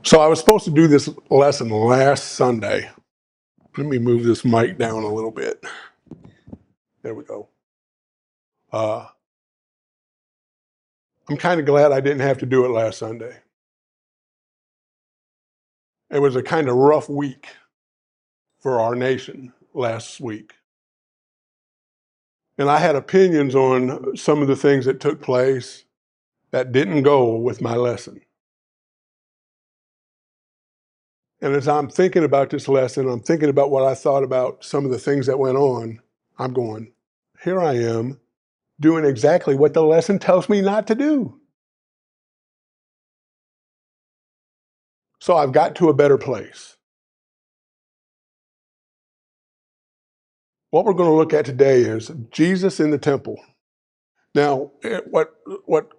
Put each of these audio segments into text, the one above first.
So I was supposed to do this lesson last Sunday. Let me move this mic down a little bit. There we go. Uh, I'm kind of glad I didn't have to do it last Sunday. It was a kind of rough week for our nation last week. And I had opinions on some of the things that took place that didn't go with my lesson. And as I'm thinking about this lesson, I'm thinking about what I thought about some of the things that went on. I'm going, here I am doing exactly what the lesson tells me not to do. So I've got to a better place. What we're going to look at today is Jesus in the temple. Now, what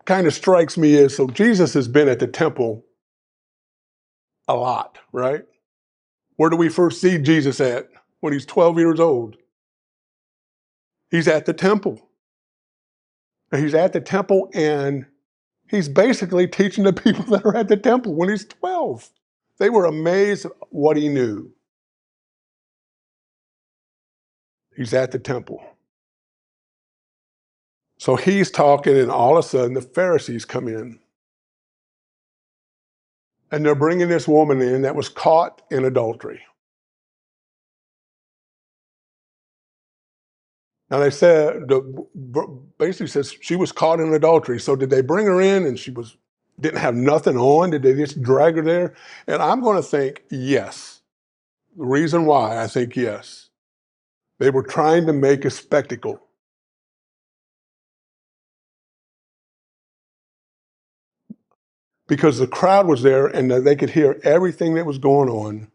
kind of strikes me is, so Jesus has been at the temple a lot, right? Where do we first see Jesus at? When he's 12 years old. He's at the temple. And he's at the temple and he's basically teaching the people that are at the temple when he's 12. They were amazed at what he knew. He's at the temple. So he's talking, and all of a sudden the Pharisees come in. And they're bringing this woman in that was caught in adultery. Now they said, basically says she was caught in adultery. So did they bring her in and she didn't have nothing on? Did they just drag her there? And I'm going to think yes. The reason why I think yes. They were trying to make a spectacle. Because the crowd was there and they could hear everything that was going on.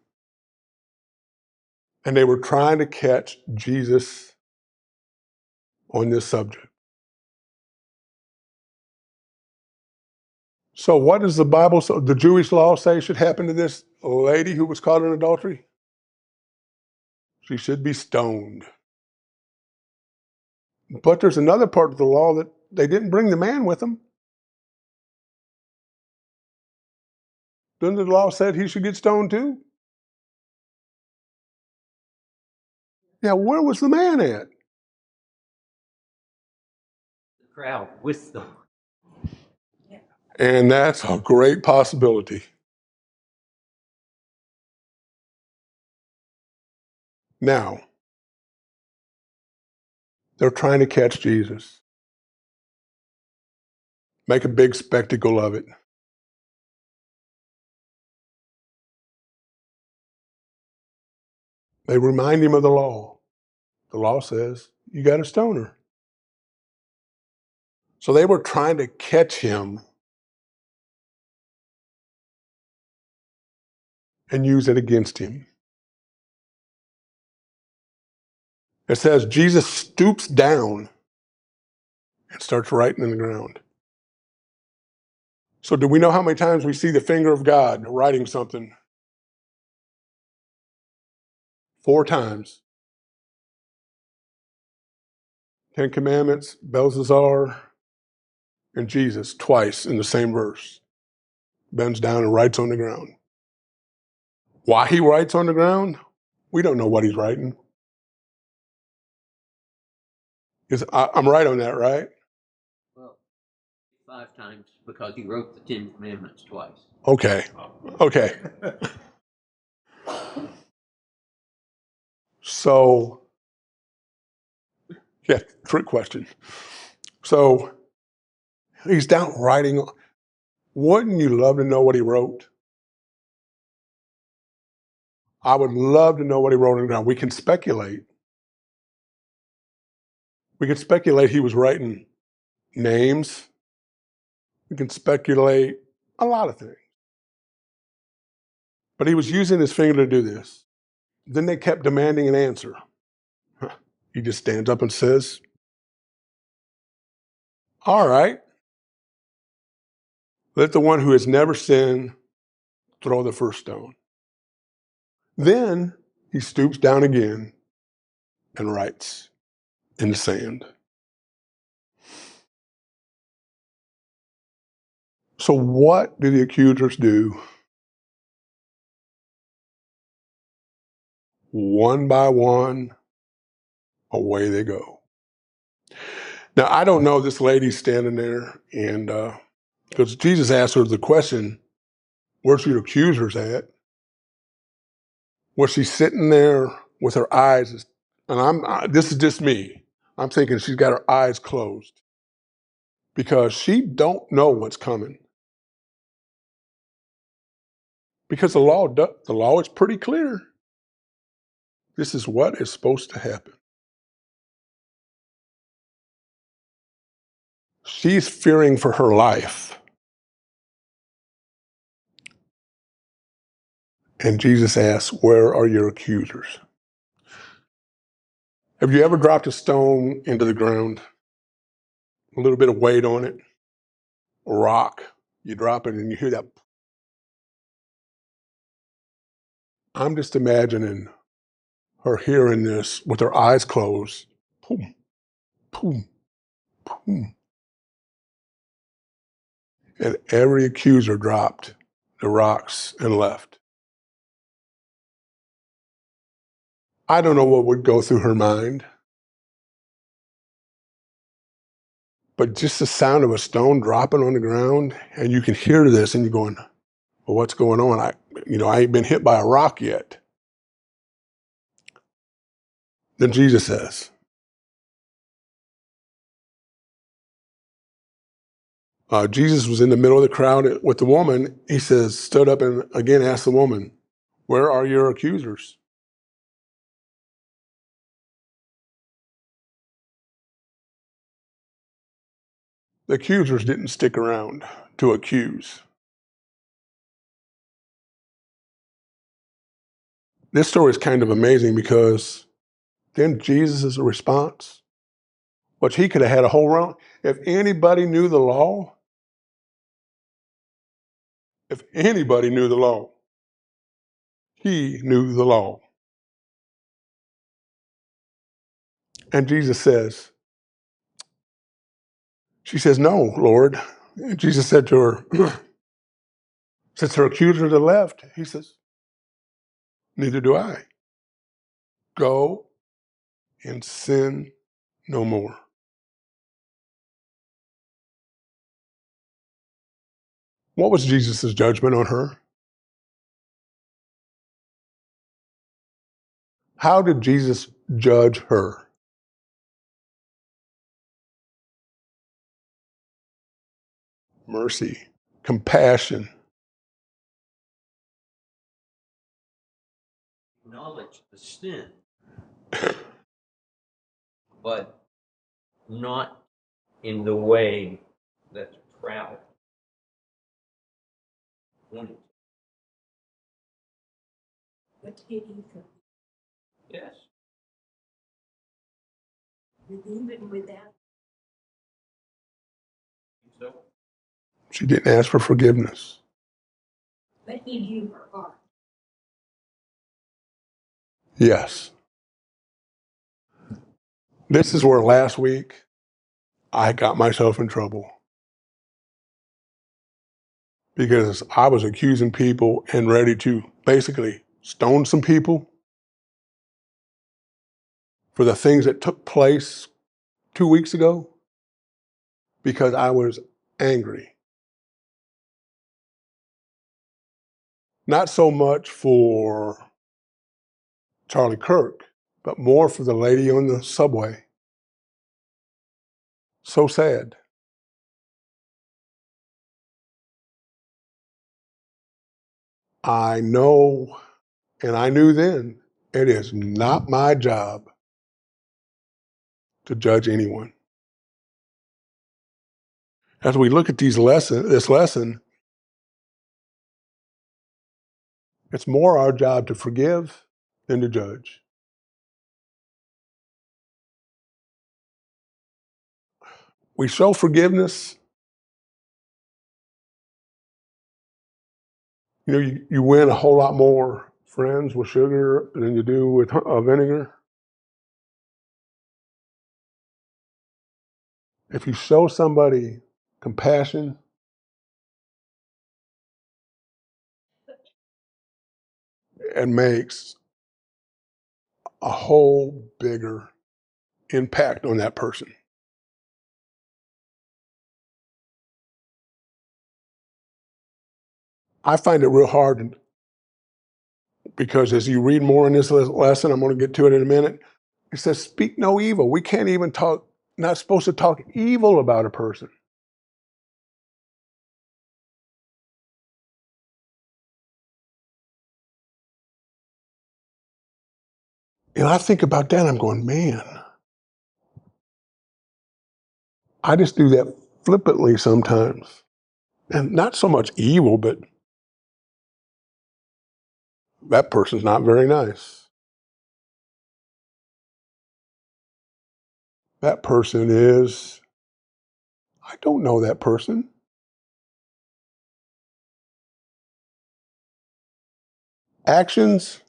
And they were trying to catch Jesus on this subject. So what does the Bible, the Jewish law say should happen to this lady who was caught in adultery? She should be stoned. But there's another part of the law that they didn't bring the man with them. Didn't the law said he should get stoned too? Yeah, where was the man at? The crowd with them. And that's a great possibility. Now, they're trying to catch Jesus. Make a big spectacle of it. They remind him of the law. The law says, you got to stone her. So they were trying to catch him and use it against him. It says Jesus stoops down and starts writing in the ground. So do we know how many times we see the finger of God writing something? 4 times. 10 Commandments, Belshazzar, and Jesus twice in the same verse. Bends down and writes on the ground. Why he writes on the ground? We don't know what he's writing. I'm right on that, right? Well, 5 times because he wrote the 10 Commandments twice. Okay. So, yeah, trick question. So he's down writing. Wouldn't you love to know what he wrote? I would love to know what he wrote on the ground. We can speculate. We can speculate he was writing names. We can speculate a lot of things. But he was using his finger to do this. Then they kept demanding an answer. He just stands up and says, all right, let the one who has never sinned throw the first stone. Then he stoops down again and writes in the sand. So what do the accusers do? One by one, away they go. Now, I don't know, this lady's standing there, and because Jesus asked her the question, where's your accusers at? Was she sitting there with her eyes, and this is just me, I'm thinking she's got her eyes closed because she don't know what's coming. Because the law is pretty clear. This is what is supposed to happen. She's fearing for her life. And Jesus asks, where are your accusers? Have you ever dropped a stone into the ground? A little bit of weight on it, a rock, you drop it and you hear that. I'm just imagining her hearing this with her eyes closed. Boom, boom, boom. And every accuser dropped the rocks and left. I don't know what would go through her mind, but just the sound of a stone dropping on the ground, and you can hear this, and you're going, well, what's going on? I ain't been hit by a rock yet. Then Jesus says, Jesus was in the middle of the crowd with the woman. He says, stood up and again asked the woman, where are your accusers? The accusers didn't stick around to accuse. This story is kind of amazing because then Jesus' response, which he could have had a whole round. If anybody knew the law, he knew the law. And Jesus says, she says, no, Lord. And Jesus said to her, since her accusers had left, he says, neither do I. Go and sin no more. What was Jesus' judgment on her? How did Jesus judge her? Mercy, compassion. Acknowledge the sin, but not in the way that's proud. But did he forgive? Yes. Even without? So She didn't ask for forgiveness. But he knew her heart. Yes. This is where last week I got myself in trouble because I was accusing people and ready to basically stone some people for the things that took place 2 weeks ago because I was angry. Not so much for Charlie Kirk, but more for the lady on the subway. So sad. I know, and I knew then, it is not my job to judge anyone. As we look at this lesson, it's more our job to forgive than to judge. We show forgiveness. You win a whole lot more friends with sugar than you do with vinegar. If you show somebody compassion, it makes a whole bigger impact on that person. I find it real hard because as you read more in this lesson, I'm going to get to it in a minute. It says, speak no evil. We can't even talk, not supposed to talk evil about a person. And I think about that, I'm going, man, I just do that flippantly sometimes. And not so much evil, but that person's not very nice. That person is, I don't know that person. Actions,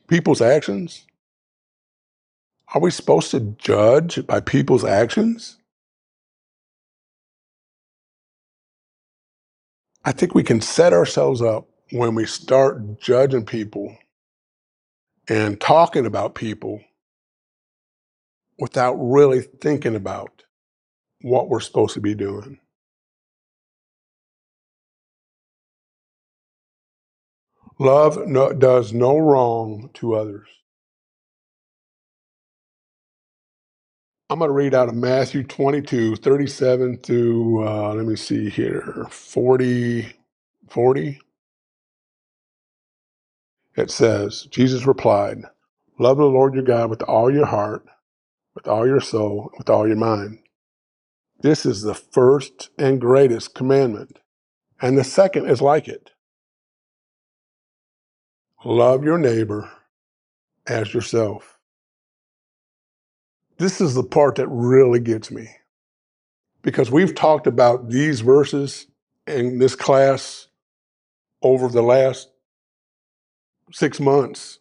people's actions. Are we supposed to judge by people's actions? I think we can set ourselves up when we start judging people and talking about people without really thinking about what we're supposed to be doing. Love does no wrong to others. I'm going to read out of Matthew 22, 37 through, let me see here, 40. It says, Jesus replied, love the Lord your God with all your heart, with all your soul, with all your mind. This is the first and greatest commandment. And the second is like it. Love your neighbor as yourself. This is the part that really gets me. Because we've talked about these verses in this class over the last 6 months.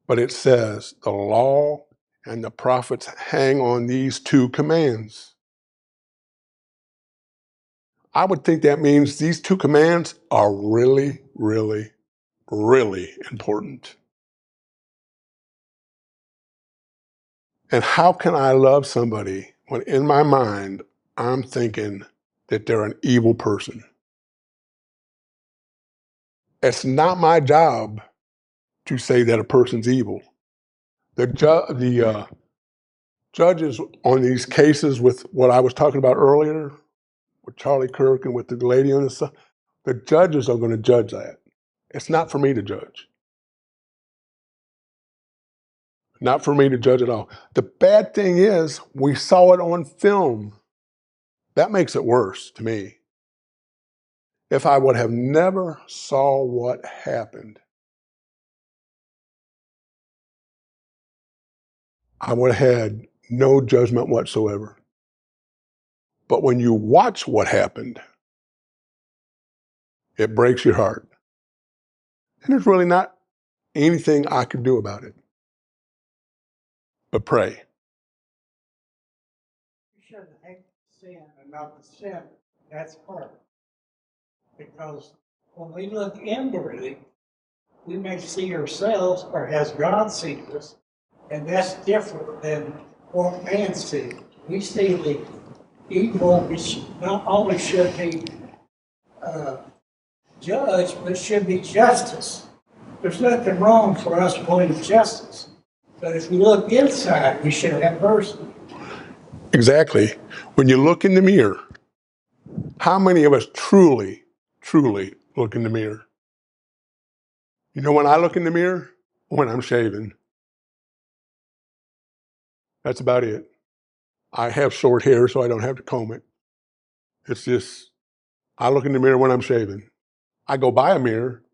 But it says the law and the prophets hang on these two commands. I would think that means these two commands are really, really, really important. And how can I love somebody when in my mind I'm thinking that they're an evil person? It's not my job to say that a person's evil. The judges on these cases with what I was talking about earlier, with Charlie Kirk and with the lady on the side, the judges are going to judge that. It's not for me to judge. Not for me to judge at all. The bad thing is we saw it on film. That makes it worse to me. If I would have never saw what happened, I would have had no judgment whatsoever. But when you watch what happened, it breaks your heart. And there's really not anything I could do about it but pray. You shouldn't hate sin and not the sin. That's part. Because when we look inwardly, we may see ourselves, or has God seen us, and that's different than what man sees. We see the evil, which not only should be judged, but should be justice. There's nothing wrong for us wanting justice. But if we look inside, we should have mercy. Exactly. When you look in the mirror, how many of us truly, truly look in the mirror? You know when I look in the mirror? When I'm shaving. That's about it. I have short hair, so I don't have to comb it. It's just, I look in the mirror when I'm shaving. I go by a mirror.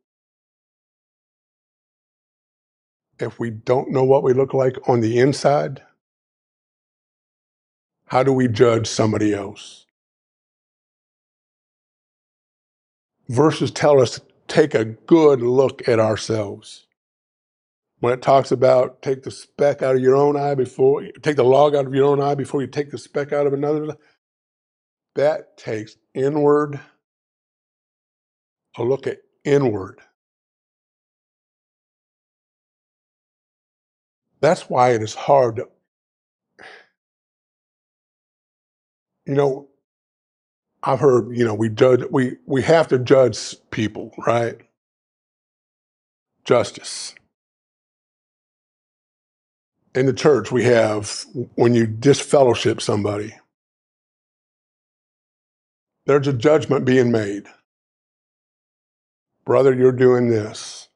If we don't know what we look like on the inside, how do we judge somebody else? Verses tell us to take a good look at ourselves. When it talks about take the speck out of your own eye before, take the log out of your own eye before you take the speck out of another, that takes a look at inward. That's why it is hard to, you know, I've heard, we have to judge people, right? Justice. In the church, we have, when you disfellowship somebody, there's a judgment being made. Brother, you're doing this.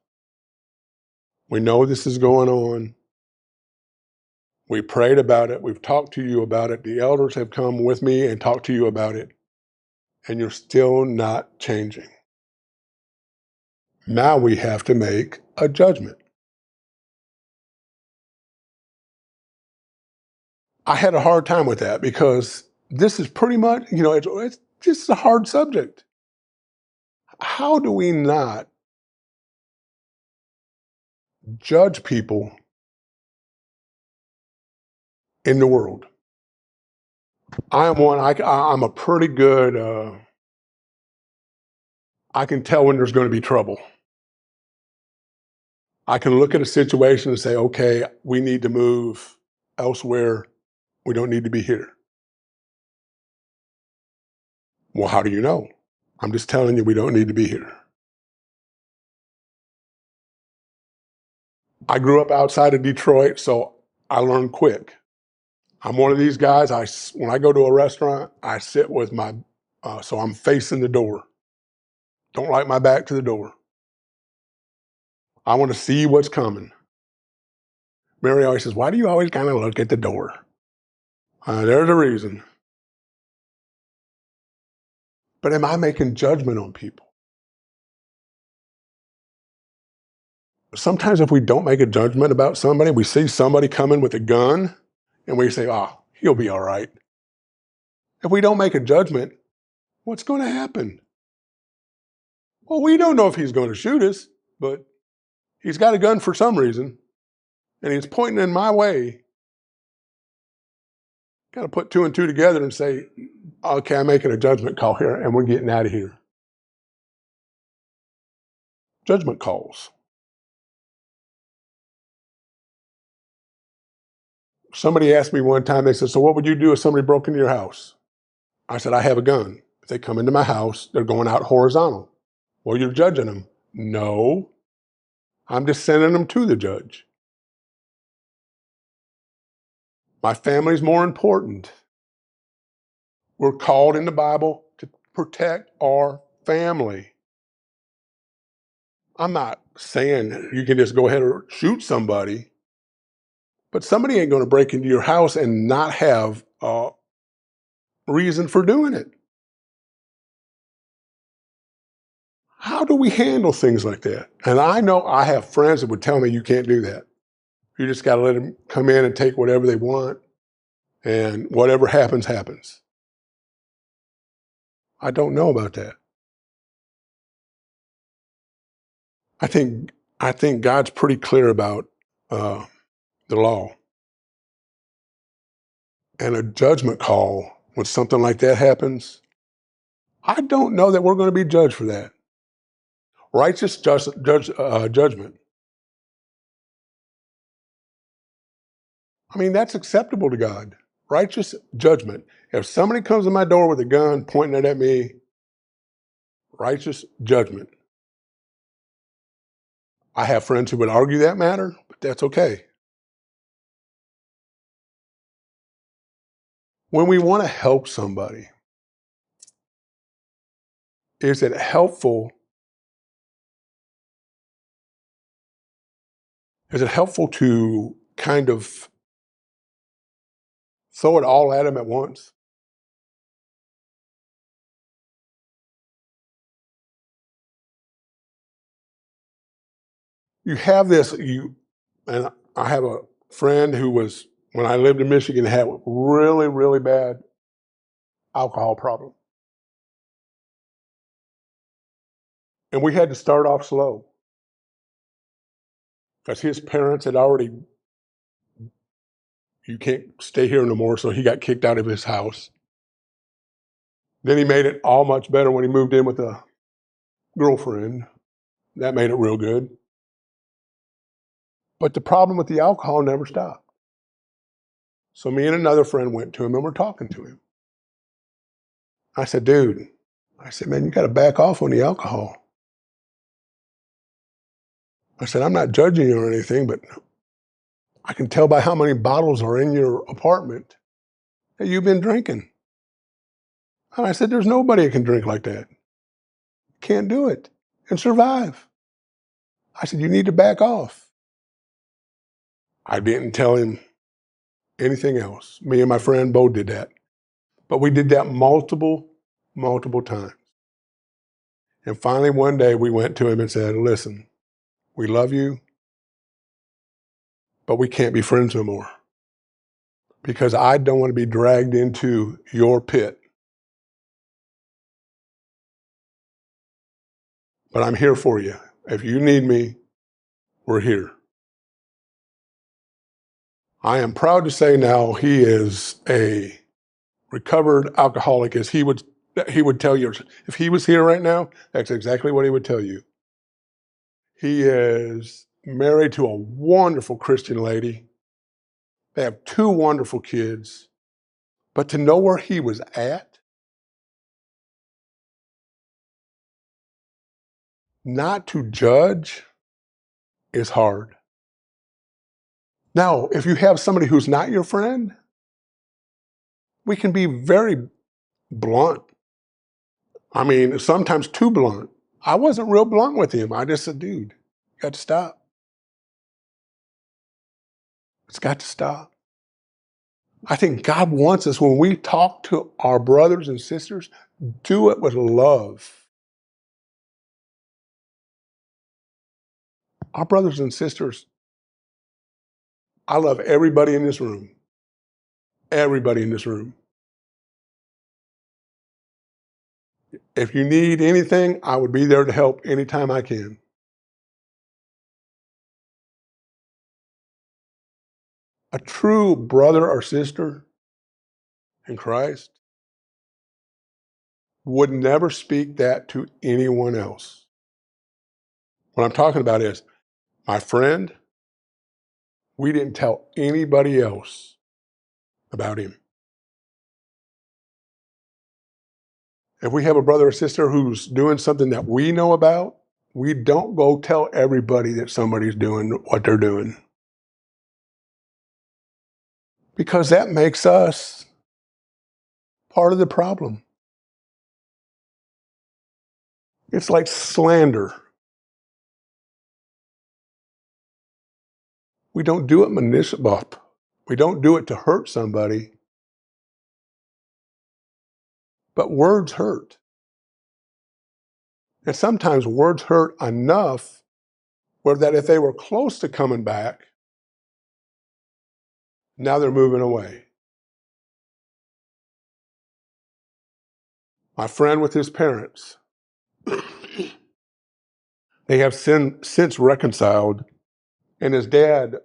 We know this is going on. We prayed about it. We've talked to you about it. The elders have come with me and talked to you about it. And you're still not changing. Now we have to make a judgment. I had a hard time with that because this is pretty much, it's just a hard subject. How do we not judge people in the world? I'm a pretty good, I can tell when there's going to be trouble. I can look at a situation and say, okay, we need to move elsewhere. We don't need to be here. Well, how do you know? I'm just telling you we don't need to be here. I grew up outside of Detroit, so I learned quick. I'm one of these guys, when I go to a restaurant, I sit with so I'm facing the door. Don't like my back to the door. I want to see what's coming. Mary always says, why do you always kind of look at the door? There's a reason. But am I making judgment on people? Sometimes if we don't make a judgment about somebody, we see somebody coming with a gun and we say, he'll be all right. If we don't make a judgment, what's going to happen? Well, we don't know if he's going to shoot us, but he's got a gun for some reason and he's pointing in my way. Got to put two and two together and say, okay, I'm making a judgment call here and we're getting out of here. Judgment calls. Somebody asked me one time, they said, so what would you do if somebody broke into your house? I said, I have a gun. If they come into my house, they're going out horizontal. Well, you're judging them. No, I'm just sending them to the judge. My family's more important. We're called in the Bible to protect our family. I'm not saying you can just go ahead and shoot somebody, but somebody ain't going to break into your house and not have a reason for doing it. How do we handle things like that? And I know I have friends that would tell me you can't do that. You just got to let them come in and take whatever they want, and whatever happens, happens. I don't know about that. I think God's pretty clear about the law. And a judgment call, when something like that happens, I don't know that we're going to be judged for that. Righteous judgment. I mean, that's acceptable to God. Righteous judgment. If somebody comes to my door with a gun pointing it at me, righteous judgment. I have friends who would argue that matter, but that's okay. When we want to help somebody, is it helpful? Is it helpful to kind of throw it all at them at once? You have this, and I have a friend who was, when I lived in Michigan, had a really, really bad alcohol problem. And we had to start off slow because his parents had already, you can't stay here no more, so he got kicked out of his house. Then he made it all much better when he moved in with a girlfriend. That made it real good. But the problem with the alcohol never stopped. So me and another friend went to him and we're talking to him. I said, dude, I said, man, you got to back off on the alcohol. I said, I'm not judging you or anything, but I can tell by how many bottles are in your apartment that you've been drinking. And I said, there's nobody that can drink like that. Can't do it and survive. I said, you need to back off. I didn't tell him anything else. Me and my friend both did that. But we did that multiple times. And finally, one day we went to him and said, listen, we love you, but we can't be friends no more because I don't want to be dragged into your pit. But I'm here for you. If you need me, we're here. I am proud to say now he is a recovered alcoholic, as he would tell you. If he was here right now, that's exactly what he would tell you. He is married to a wonderful Christian lady. They have 2 wonderful kids. But to know where he was at, not to judge, is hard. Now, if you have somebody who's not your friend, we can be very blunt. I mean, sometimes too blunt. I wasn't real blunt with him. I just said, dude, you got to stop. It's got to stop. I think God wants us, when we talk to our brothers and sisters, do it with love. Our brothers and sisters, I love everybody in this room. Everybody in this room. If you need anything, I would be there to help anytime I can. A true brother or sister in Christ would never speak that to anyone else. What I'm talking about is, my friend, we didn't tell anybody else about him. If we have a brother or sister who's doing something that we know about, we don't go tell everybody that somebody's doing what they're doing. Because that makes us part of the problem. It's like slander. We don't do it malicious. We don't do it to hurt somebody. But words hurt. And sometimes words hurt enough where that if they were close to coming back, now they're moving away. My friend with his parents, they have since reconciled. And his dad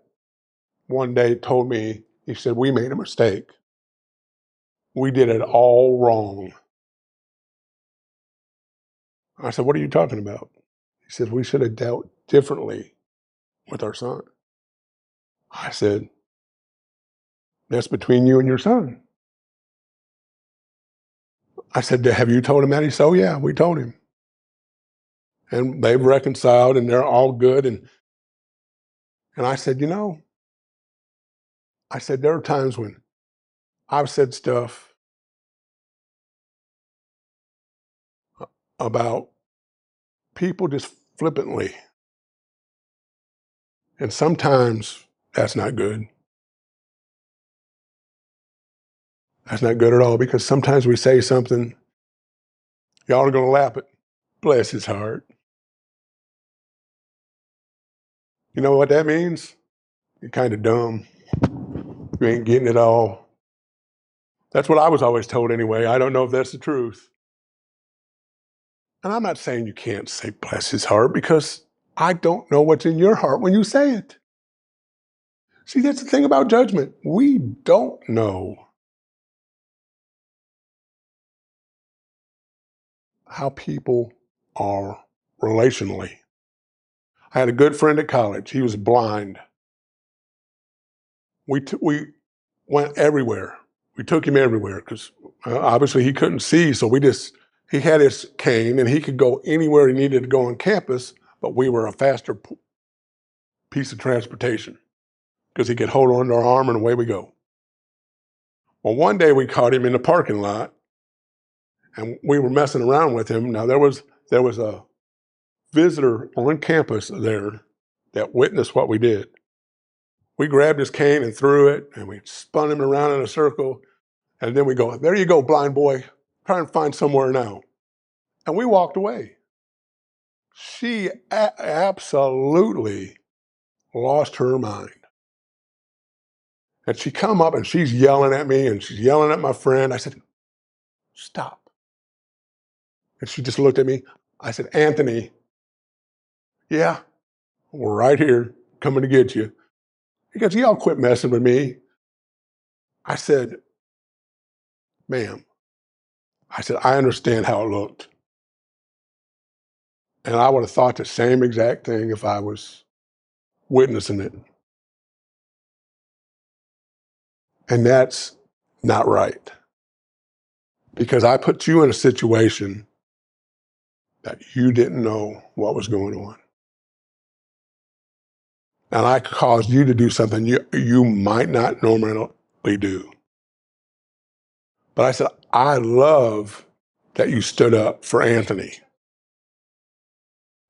one day told me, he said, we made a mistake. We did it all wrong. I said, what are you talking about? He said, we should have dealt differently with our son. I said, that's between you and your son. I said, have you told him that? He said, oh yeah, we told him. And they've reconciled and they're all good. And I said, I said, there are times when I've said stuff about people just flippantly. And sometimes that's not good. That's not good at all, because sometimes we say something, y'all are going to laugh at, bless his heart. You know what that means? You're kind of dumb. You ain't getting it all. That's what I was always told anyway. I don't know if that's the truth. And I'm not saying you can't say bless his heart, because I don't know what's in your heart when you say it. See, that's the thing about judgment. We don't know how people are relationally. I had a good friend at college. He was blind. we went everywhere. We took him everywhere because obviously he couldn't see, so he had his cane and he could go anywhere he needed to go on campus, but we were a faster piece of transportation because he could hold on to our arm and away we go. Well, one day we caught him in the parking lot and we were messing around with him. Now there was a visitor on campus there that witnessed what we did. We grabbed his cane and threw it and we spun him around in a circle. And then we go, there you go, blind boy, try and find somewhere now. And we walked away. She absolutely lost her mind. And she come up and she's yelling at me and she's yelling at my friend. I said, stop. And she just looked at me. I said, Anthony, yeah, we're right here coming to get you. He goes, y'all quit messing with me. I said, ma'am, I said, I understand how it looked. And I would have thought the same exact thing if I was witnessing it. And that's not right. Because I put you in a situation that you didn't know what was going on. And I caused you to do something you might not normally do. But I said, I love that you stood up for Anthony.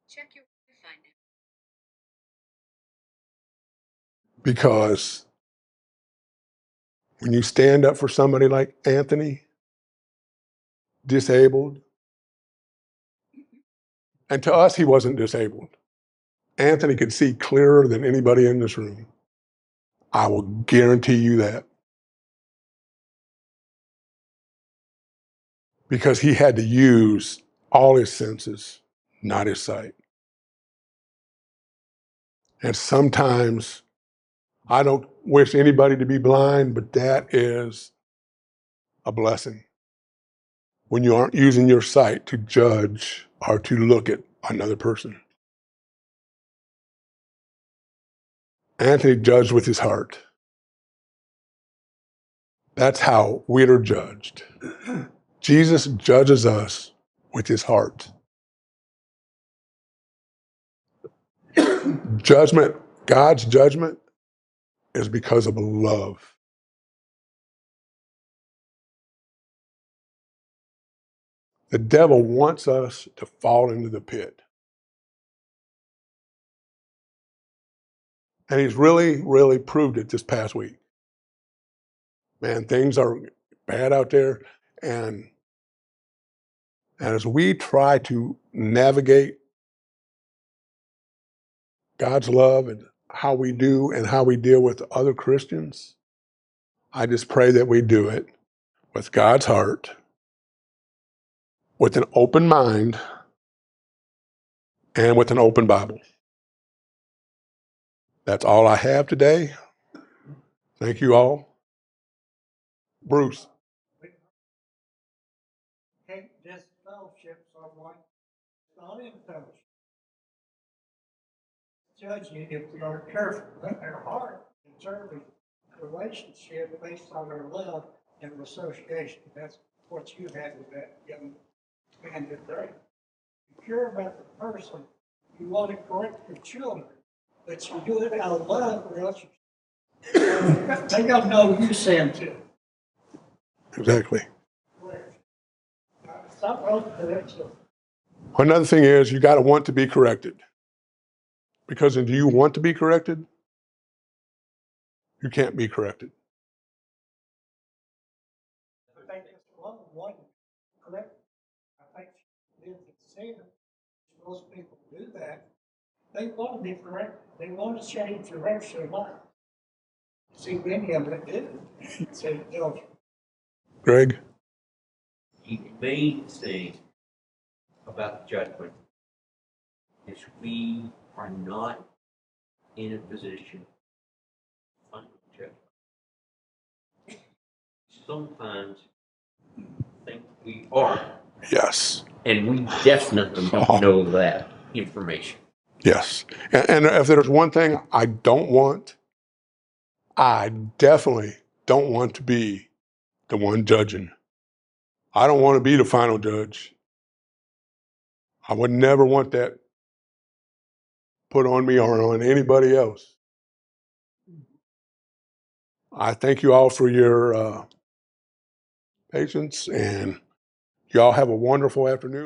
Check your Wi-Fi now. Because when you stand up for somebody like Anthony, disabled, and to us, he wasn't disabled. Anthony could see clearer than anybody in this room. I will guarantee you that. Because he had to use all his senses, not his sight. And sometimes I don't wish anybody to be blind, but that is a blessing. When you aren't using your sight to judge or to look at another person. Anthony judged with his heart. That's how we are judged. Jesus judges us with his heart. Judgment, God's judgment is because of love. The devil wants us to fall into the pit. And he's really, really proved it this past week. Man, things are bad out there. And as we try to navigate God's love and how we do and how we deal with other Christians, I just pray that we do it with God's heart, with an open mind, and with an open Bible. That's all I have today. Thank you all. Bruce. Can't disfellowship someone not in fellowship. Judge you if we aren't careful. But their heart concerning relationship based on their love and association. That's what you had with that young man today. You care about the person. You want to correct your children, but you do it out of love, or else they don't know you sin too. Exactly. Stop wrong for that. Another thing is you got to want to be corrected. Because do you want to be corrected? You can't be corrected. I think it's one correct. I think she did the sin. Most people do that. They want to be corrected. They want to change the rest of their life. See, many of them didn't. Say, no. Greg? The main thing about the judgment is we are not in a position to find judgment. Sometimes we think we are, Yes. and we definitely don't know that information. Yes. And if there's one thing I don't want, I definitely don't want to be the one judging. I don't want to be the final judge. I would never want that put on me or on anybody else. I thank you all for your patience, and y'all have a wonderful afternoon.